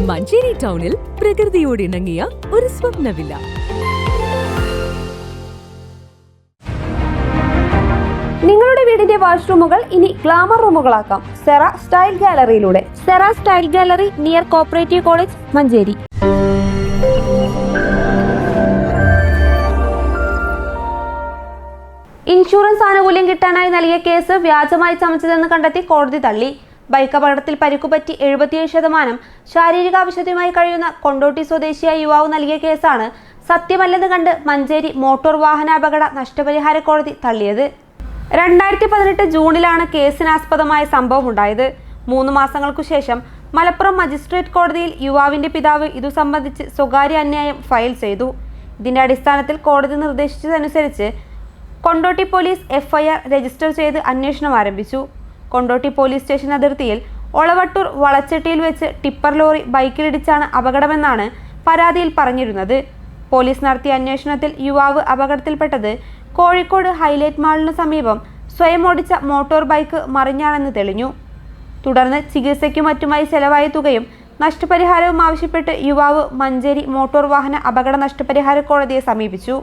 മഞ്ചേരി ടൗണിൽ പ്രകൃതിയോട് ഇണങ്ങിയ ഒരു സ്വപ്ന വില്ല. നിങ്ങളുടെ വീടിന്റെ വാഷ്റൂമുകൾ ഇനി ഗ്ലാമർ റൂമുകളാക്കാം സെറ സ്റ്റൈൽ ഗാലറിയിലൂടെ. Sera style gallery near cooperative college, Manjeri. Insurance ആനുകൂല്യം കിട്ടാനായി നൽകിയ കേസ് വ്യാജമായി ചമച്ചതെന്ന് കണ്ടെത്തി കോടതി തള്ളി. ബൈക്ക് അപകടത്തിൽ പരിക്കുപറ്റി 77% ശാരീരിക ആവശ്യത്തിനുമായി കഴിയുന്ന കൊണ്ടോട്ടി സ്വദേശിയായ യുവാവ് നൽകിയ കേസാണ് സത്യമല്ലെന്ന് കണ്ട് മഞ്ചേരി മോട്ടോർ വാഹനാപകട നഷ്ടപരിഹാര കോടതി തള്ളിയത്. 2018 ജൂണിലാണ് കേസിനാസ്പദമായ സംഭവം ഉണ്ടായത്. 3 മാസങ്ങൾക്കു ശേഷം മലപ്പുറം മജിസ്ട്രേറ്റ് കോടതിയിൽ യുവാവിന്റെ പിതാവ് ഇതു സംബന്ധിച്ച് സ്വകാര്യ അന്യായം ഫയൽ ചെയ്തു. ഇതിന്റെ അടിസ്ഥാനത്തിൽ കോടതി നിർദ്ദേശിച്ചതനുസരിച്ച് കൊണ്ടോട്ടി പോലീസ് FIR രജിസ്റ്റർ ചെയ്ത് അന്വേഷണം ആരംഭിച്ചു. കൊണ്ടോട്ടി പോലീസ് സ്റ്റേഷൻ അതിർത്തിയിൽ ഒളവട്ടൂർ വളച്ചെട്ടിയിൽ വെച്ച് ടിപ്പർ ലോറി ബൈക്കിലിടിച്ചാണ് അപകടമെന്നാണ് പരാതിയിൽ പറഞ്ഞിരുന്നത്. പോലീസ് നടത്തിയ അന്വേഷണത്തിൽ യുവാവ് അപകടത്തിൽപ്പെട്ടത് കോഴിക്കോട് ഹൈലൈറ്റ് മാളിനു സമീപം സ്വയം ഓടിച്ച മോട്ടോർ ബൈക്ക് മറിഞ്ഞാണെന്ന് തെളിഞ്ഞു. തുടർന്ന് ചികിത്സയ്ക്കും മറ്റുമായി ചെലവായ തുകയും നഷ്ടപരിഹാരവും ആവശ്യപ്പെട്ട് യുവാവ് മഞ്ചേരി മോട്ടോർ വാഹന അപകട നഷ്ടപരിഹാര കോടതിയെ സമീപിച്ചു.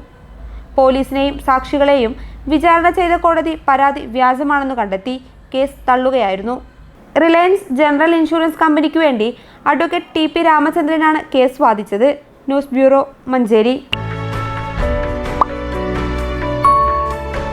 പോലീസിനെയും സാക്ഷികളെയും വിചാരണ ചെയ്ത കോടതി പരാതി വ്യാജമാണെന്ന് കണ്ടെത്തി കേസ് തള്ളുകയായിരുന്നു. റിലയൻസ് ജനറൽ ഇൻഷുറൻസ് കമ്പനിക്കു വേണ്ടി അഡ്വക്കേറ്റ് TP രാമചന്ദ്രനാണ് കേസ് വാദിച്ചത്. News bureau, Manjeri.